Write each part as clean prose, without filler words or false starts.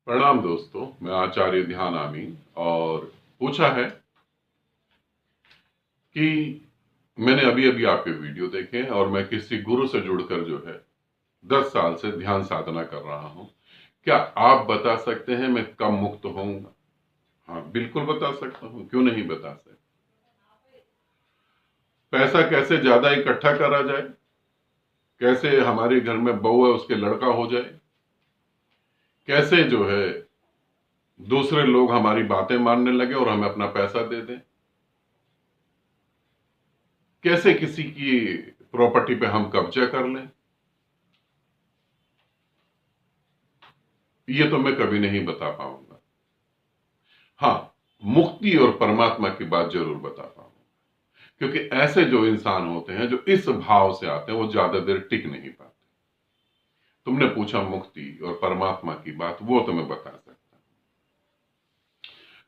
प्रणाम दोस्तों, मैं आचार्य ध्यान आमी। और पूछा है कि मैंने अभी अभी आपके वीडियो देखे हैं और मैं किसी गुरु से जुड़कर जो है 10 साल से ध्यान साधना कर रहा हूं। क्या आप बता सकते हैं मैं कब मुक्त होऊंगा? हाँ, बिल्कुल बता सकता हूं, क्यों नहीं बता सकता। पैसा कैसे ज्यादा इकट्ठा करा जाए, कैसे हमारे घर में बहू है उसके लड़का हो जाए, कैसे जो है दूसरे लोग हमारी बातें मानने लगे और हमें अपना पैसा दे दें, कैसे किसी की प्रॉपर्टी पे हम कब्जा कर लें, ये तो मैं कभी नहीं बता पाऊंगा। हाँ, मुक्ति और परमात्मा की बात जरूर बता पाऊंगा, क्योंकि ऐसे जो इंसान होते हैं जो इस भाव से आते हैं वो ज्यादा देर टिक नहीं पाते। तुमने पूछा मुक्ति और परमात्मा की बात, वो तो मैं बता सकता हूं।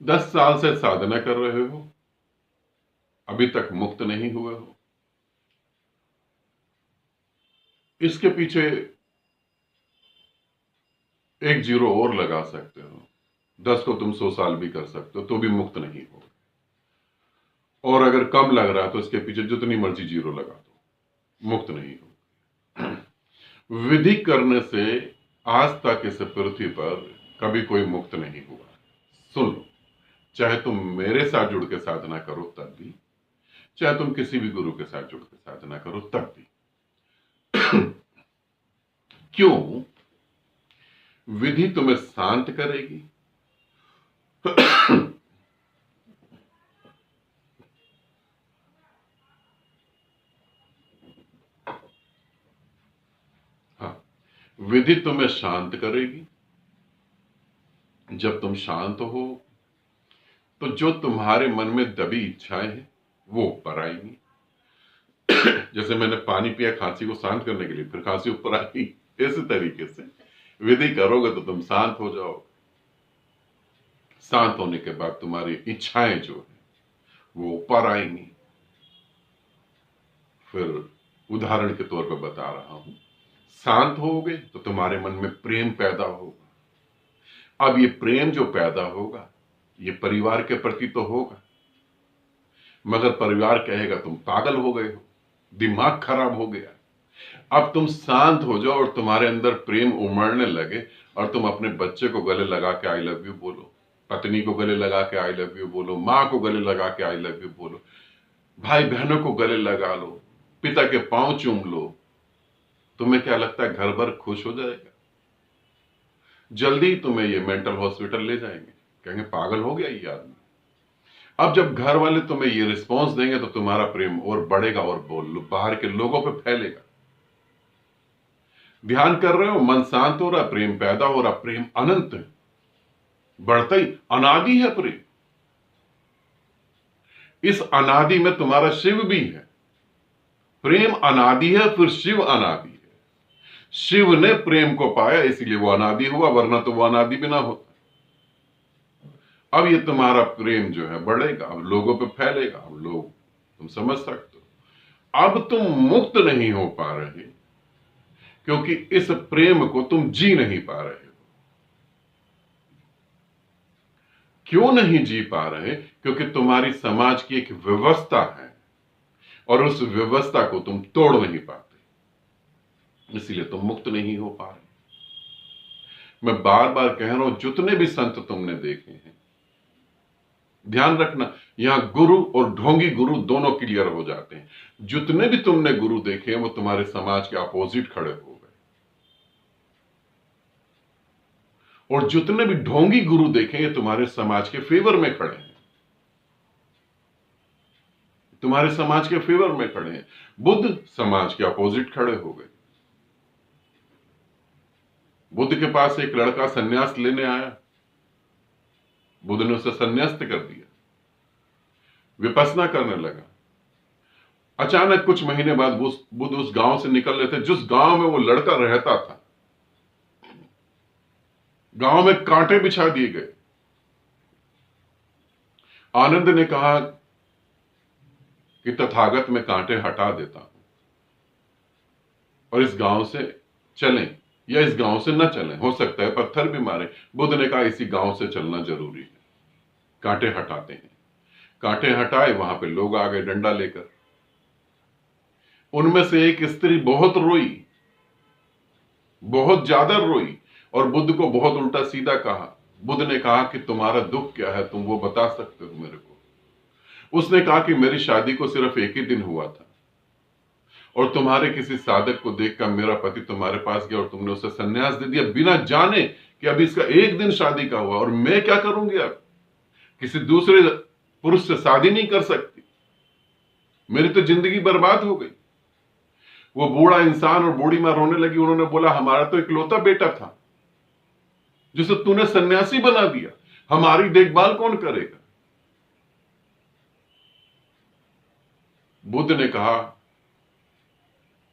10 साल से साधना कर रहे हो, अभी तक मुक्त नहीं हुए हो, इसके पीछे एक जीरो और लगा सकते हो। 10 को तुम 100 साल भी कर सकते हो तो भी मुक्त नहीं हो। और अगर कम लग रहा है तो इसके पीछे जितनी मर्जी जीरो लगा दो, मुक्त नहीं हो। विधि करने से आज तक इस पृथ्वी पर कभी कोई मुक्त नहीं हुआ। सुन लो, चाहे तुम मेरे साथ जुड़ के साधना करो तब भी, चाहे तुम किसी भी गुरु के साथ जुड़ के साधना करो तब भी। क्यों? विधि तुम्हें शांत करेगी। हाँ, विधि तुम्हें शांत करेगी। जब तुम शांत हो तो जो तुम्हारे मन में दबी इच्छाएं हैं वो ऊपर आएंगी। जैसे मैंने पानी पिया खांसी को शांत करने के लिए, फिर खांसी ऊपर आई, इसी तरीके से विधि करोगे तो तुम शांत हो जाओगे। शांत होने के बाद तुम्हारी इच्छाएं जो है वो ऊपर आएंगी। फिर उदाहरण के तौर पर बता रहा हूं, शांत होगे तो तुम्हारे मन में प्रेम पैदा होगा। अब ये प्रेम जो पैदा होगा ये परिवार के प्रति तो होगा, मगर परिवार कहेगा तुम पागल हो गए हो, दिमाग खराब हो गया। अब तुम शांत हो जाओ और तुम्हारे अंदर प्रेम उमड़ने लगे और तुम अपने बच्चे को गले लगा के आई लव यू बोलो, पत्नी को गले लगा के आई लव यू बोलो, माँ को गले लगा के आई लव यू बोलो, भाई बहनों को गले लगा लो, पिता के पांव चूम लो। तुम्हें क्या लगता है घर भर खुश हो जाएगा? जल्दी तुम्हें ये मेंटल हॉस्पिटल ले जाएंगे, कहेंगे पागल हो गया ये आदमी। अब जब घर वाले तुम्हें ये रिस्पॉन्स देंगे तो तुम्हारा प्रेम और बढ़ेगा और बाहर के लोगों पे फैलेगा। ध्यान कर रहे हो, मन शांत हो रहा, प्रेम पैदा हो रहा, प्रेम अनंत है, बढ़ता ही अनादि है प्रेम। इस अनादि में तुम्हारा शिव भी है। प्रेम अनादि है, फिर शिव अनादि है। शिव ने प्रेम को पाया इसीलिए वो अनादि हुआ, वरना तो वो अनादि भी ना होता। अब ये तुम्हारा प्रेम जो है बढ़ेगा, अब लोगों पे फैलेगा, अब लोग, तुम समझ सकते हो। अब तुम मुक्त नहीं हो पा रहे क्योंकि इस प्रेम को तुम जी नहीं पा रहे हो। क्यों नहीं जी पा रहे? क्योंकि तुम्हारी समाज की एक व्यवस्था है और उस व्यवस्था को तुम तोड़ नहीं पाते, इसलिए तुम मुक्त नहीं हो पा रहे। मैं बार बार कह रहा हूं, जितने भी संत तुमने देखे हैं, ध्यान रखना, यहां गुरु और ढोंगी गुरु दोनों क्लियर हो जाते हैं। जितने भी तुमने गुरु देखे हैं वो तुम्हारे समाज के अपोजिट खड़े हो गए, और जितने भी ढोंगी गुरु देखे ये तुम्हारे समाज के फेवर में खड़े हैं, तुम्हारे समाज के फेवर में खड़े हैं। बुद्ध समाज के अपोजिट खड़े हो गए। बुद्ध के पास एक लड़का सन्यास लेने आया, बुद्ध ने उसे सन्यास्त कर दिया, विपश्यना करने लगा। अचानक कुछ महीने बाद बुद्ध उस गांव से निकल रहे थे जिस गांव में वो लड़का रहता था। गांव में कांटे बिछा दिए गए। आनंद ने कहा कि तथागत मैं कांटे हटा देता हूं और इस गांव से चलें। या इस गांव से न चलें, हो सकता है पत्थर भी मारे। बुद्ध ने कहा इसी गांव से चलना जरूरी है। कांटे हटाते हैं। कांटे हटाए, वहां पे लोग आ गए डंडा लेकर। उनमें से एक स्त्री बहुत रोई, बहुत ज्यादा रोई, और बुद्ध को बहुत उल्टा सीधा कहा। बुद्ध ने कहा कि तुम्हारा दुख क्या है, तुम वो बता सकते हो मेरे को? उसने कहा कि मेरी शादी को सिर्फ एक ही दिन हुआ था, और तुम्हारे किसी साधक को देखकर मेरा पति तुम्हारे पास गया और तुमने उसे संन्यास दे दिया, बिना जाने कि अभी इसका एक दिन शादी का हुआ, और मैं क्या करूंगी? अब किसी दूसरे पुरुष से शादी नहीं कर सकती, मेरी तो जिंदगी बर्बाद हो गई। वो बूढ़ा इंसान और बूढ़ी मां रोने लगी। उन्होंने बोला हमारा तो इकलौता बेटा था जिसे तूने सन्यासी बना दिया, हमारी देखभाल कौन करेगा? बुद्ध ने कहा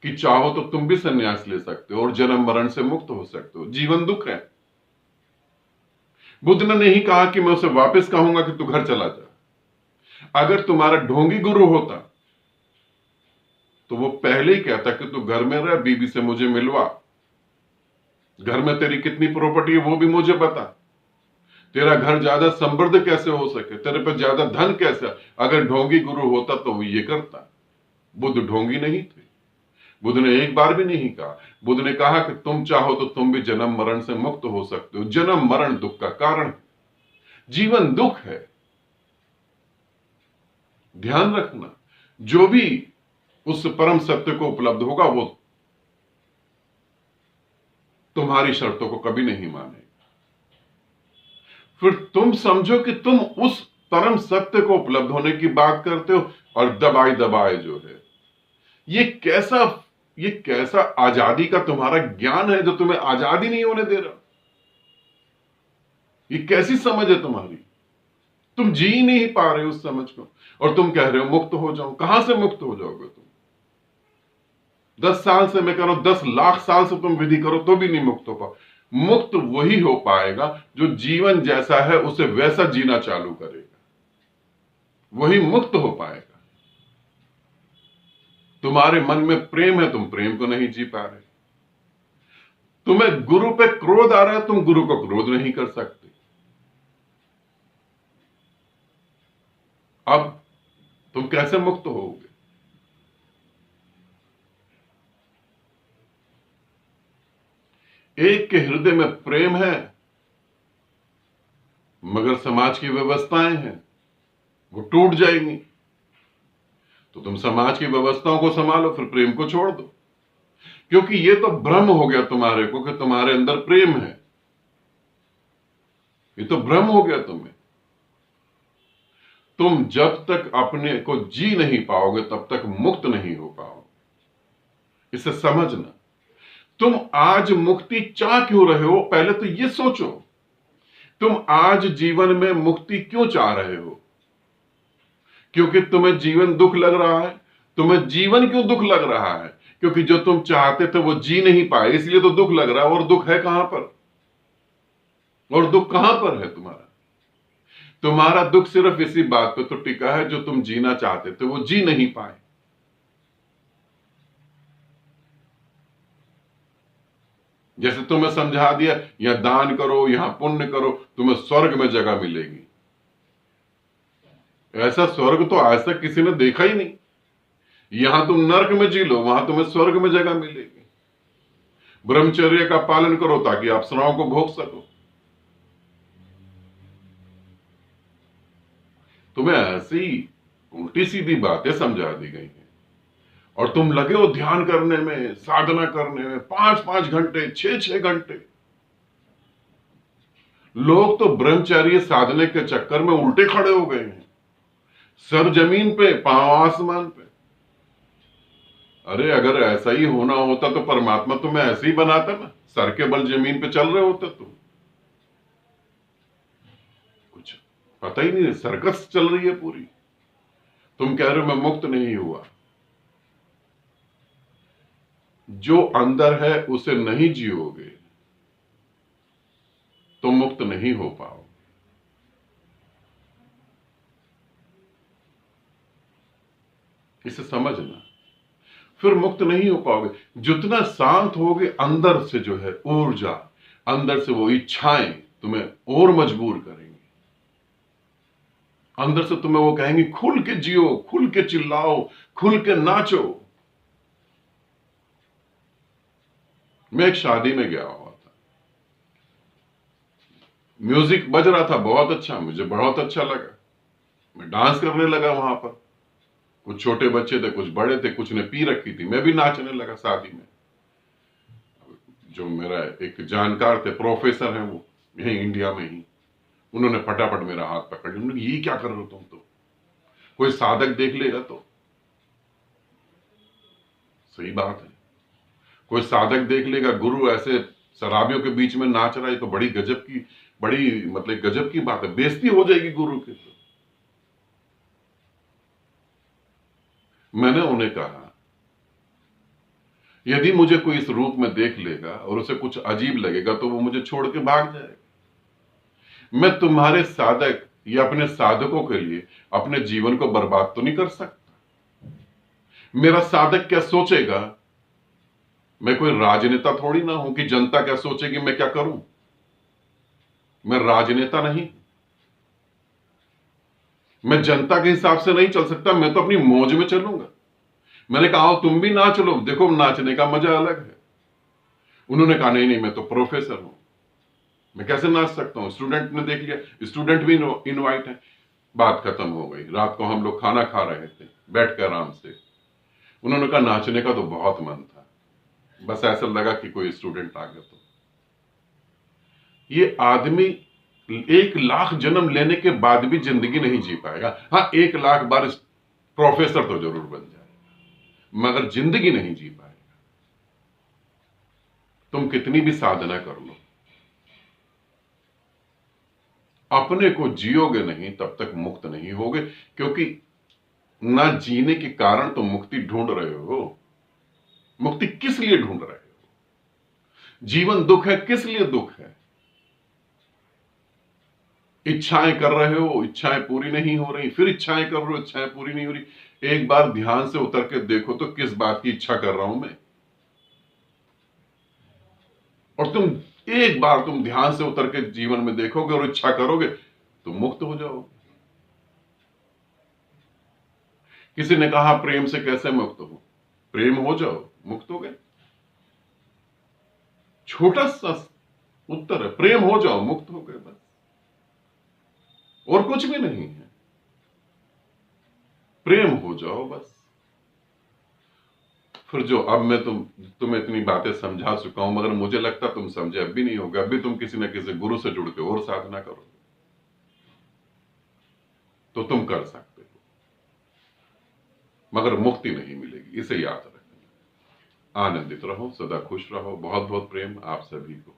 कि चाहो तो तुम भी सन्यास ले सकते हो और जन्म मरण से मुक्त हो सकते हो, जीवन दुख है। बुद्ध ने नहीं कहा कि मैं उसे वापस कहूंगा कि तू घर चला जा। अगर तुम्हारा ढोंगी गुरु होता तो वो पहले ही कहता कि तू घर में रह, बीबी से मुझे मिलवा, घर में तेरी कितनी प्रॉपर्टी है वो भी मुझे बता, तेरा घर ज्यादा समृद्ध कैसे हो सके, तेरे पे ज्यादा धन कैसे। अगर ढोंगी गुरु होता तो वो ये करता। बुद्ध ढोंगी नहीं थे। बुद्ध ने एक बार भी नहीं कहा। बुद्ध ने कहा कि तुम चाहो तो तुम भी जन्म मरण से मुक्त हो सकते हो। जन्म मरण दुख का कारण है, जीवन दुख है। ध्यान रखना, जो भी उस परम सत्य को उपलब्ध होगा वो तुम्हारी शर्तों को कभी नहीं मानेगा। फिर तुम समझो कि तुम उस परम सत्य को उपलब्ध होने की बात करते हो, और दबाए दबाए जो है, ये कैसा आजादी का तुम्हारा ज्ञान है जो तुम्हें आजादी नहीं होने दे रहा? ये कैसी समझ है तुम्हारी? तुम जी ही नहीं पा रहे उस समझ को, और तुम कह रहे हो मुक्त हो जाओ। कहां से मुक्त हो जाओगे तुम? 10 साल से मैं कह रहा हूं, 10 लाख साल से तुम विधि करो तो भी नहीं मुक्त हो पाओ। मुक्त वही हो पाएगा जो जीवन जैसा है उसे वैसा जीना चालू करेगा, वही मुक्त हो पाएगा। तुम्हारे मन में प्रेम है, तुम प्रेम को नहीं जी पा रहे। तुम्हें गुरु पे क्रोध आ रहा है, तुम गुरु को क्रोध नहीं कर सकते। अब तुम कैसे मुक्त होगे? एक के हृदय में प्रेम है, मगर समाज की व्यवस्थाएं हैं, वो टूट जाएंगी। तो तुम समाज की व्यवस्थाओं को संभालो, फिर प्रेम को छोड़ दो। क्योंकि ये तो भ्रम हो गया तुम्हारे को कि तुम्हारे अंदर प्रेम है। ये तो भ्रम हो गया तुम्हें। तुम जब तक अपने को जी नहीं पाओगे तब तक मुक्त नहीं हो पाओगे। इसे समझना। तुम आज मुक्ति चाह क्यों रहे हो, पहले तो ये सोचो। तुम आज जीवन में मुक्ति क्यों चाह रहे हो? क्योंकि तुम्हें जीवन दुख लग रहा है। तुम्हें जीवन क्यों दुख लग रहा है? क्योंकि जो तुम चाहते थे वो जी नहीं पाए, इसलिए तो दुख लग रहा है। और दुख है कहां पर? और दुख कहां पर है तुम्हारा? तुम्हारा दुख सिर्फ इसी बात पे तो टिका है, जो तुम जीना चाहते थे वो जी नहीं पाए। जैसे तुम्हें समझा दिया, यहां दान करो, यहां पुण्य करो, तुम्हें स्वर्ग में जगह मिलेगी। ऐसा स्वर्ग तो आज तक किसी ने देखा ही नहीं। यहां तुम नरक में जी लो, वहां तुम्हें स्वर्ग में जगह मिलेगी। ब्रह्मचर्य का पालन करो ताकि अप्सराओं को भोग सको। तुम्हें ऐसी उल्टी सीधी बातें समझा दी गई हैं, और तुम लगे हो ध्यान करने में, साधना करने में, 5-5 घंटे, 6-6 घंटे। लोग तो ब्रह्मचर्य साधने के चक्कर में उल्टे खड़े हो गए हैं, सर जमीन पे, पांव आसमान पे। अरे अगर ऐसा ही होना होता तो परमात्मा तुम्हें ऐसे ही बनाता ना, सर के बल जमीन पे चल रहे होते तुम। कुछ पता ही नहीं, सर्कस चल रही है पूरी। तुम कह रहे हो मैं मुक्त नहीं हुआ। जो अंदर है उसे नहीं जियोगे तो मुक्त नहीं हो पाओ। इसे समझना। फिर मुक्त नहीं हो पाओगे। जितना शांत होगे, अंदर से जो है ऊर्जा, अंदर से वो इच्छाएं तुम्हें और मजबूर करेंगी। अंदर से तुम्हें वो कहेंगी खुल के जियो, खुल के चिल्लाओ, खुल के नाचो। मैं एक शादी में गया हुआ था, म्यूजिक बज रहा था बहुत अच्छा, मुझे बहुत अच्छा लगा। मैं डांस करने लगा वहां पर। कुछ छोटे बच्चे थे, कुछ बड़े थे, कुछ ने पी रखी थी, मैं भी नाचने लगा शादी में। जो मेरा एक जानकार थे, प्रोफेसर हैं वो, यहीं इंडिया में ही, उन्होंने फटाफट मेरा हाथ पकड़ लिया। उन्होंने ये क्या कर रहे हो तुम, तो कोई साधक देख लेगा तो। सही बात है, कोई साधक देख लेगा, गुरु ऐसे शराबियों के बीच में नाच रहा है, तो बड़ी गजब की, बड़ी मतलब गजब की बात है, बेइज्जती हो जाएगी गुरु की। तो मैंने उन्हें कहा, यदि मुझे कोई इस रूप में देख लेगा और उसे कुछ अजीब लगेगा तो वो मुझे छोड़ के भाग जाएगा। मैं तुम्हारे साधक या अपने साधकों के लिए अपने जीवन को बर्बाद तो नहीं कर सकता। मेरा साधक क्या सोचेगा, मैं कोई राजनेता थोड़ी ना हूं कि जनता क्या सोचेगी मैं क्या करूं। मैं राजनेता नहीं, मैं जनता के हिसाब से नहीं चल सकता, मैं तो अपनी मौज में चलूंगा। मैंने कहा आओ तुम भी नाच लो, देखो नाचने का मजा अलग है। उन्होंने कहा नहीं नहीं, मैं तो प्रोफेसर हूं, मैं कैसे नाच सकता हूं। स्टूडेंट ने देख लिया, स्टूडेंट भी इनवाइट है। बात खत्म हो गई। रात को हम लोग खाना खा रहे थे बैठ कर आराम से। उन्होंने कहा नाचने का तो बहुत मन था, बस ऐसा लगा कि कोई स्टूडेंट आ गया। तो ये आदमी 1 लाख जन्म लेने के बाद भी जिंदगी नहीं जी पाएगा। हाँ, 1 लाख बार प्रोफेसर तो जरूर बन जाएगा, मगर जिंदगी नहीं जी पाएगा। तुम कितनी भी साधना कर लो, अपने को जियोगे नहीं तब तक मुक्त नहीं होगे। क्योंकि ना जीने के कारण तुम मुक्ति ढूंढ रहे हो। मुक्ति किस लिए ढूंढ रहे हो? जीवन दुख है, किस लिए दुख है? इच्छाएं कर रहे हो, इच्छाएं पूरी नहीं हो रही, फिर इच्छाएं कर रहे हो, इच्छाएं पूरी नहीं हो रही। एक बार ध्यान से उतर के देखो तो किस बात की इच्छा कर रहा हूं मैं। और एक बार तुम ध्यान से उतर के जीवन में देखोगे और इच्छा करोगे तो मुक्त हो जाओगे। किसी ने कहा प्रेम से कैसे मुक्त हो? प्रेम हो जाओ, मुक्त हो गए। छोटा सा उत्तर है, प्रेम हो जाओ, मुक्त हो गए, बस और कुछ भी नहीं है। प्रेम हो जाओ बस। फिर जो अब मैं तुम्हें इतनी बातें समझा चुका हूं, मगर मुझे लगता तुम समझे अब भी नहीं होगा। अब भी तुम किसी न किसी गुरु से जुड़ के और साधना करो तो तुम कर सकते हो, मगर मुक्ति नहीं मिलेगी, इसे याद रखना। आनंदित रहो, सदा खुश रहो। बहुत बहुत प्रेम आप सभी को।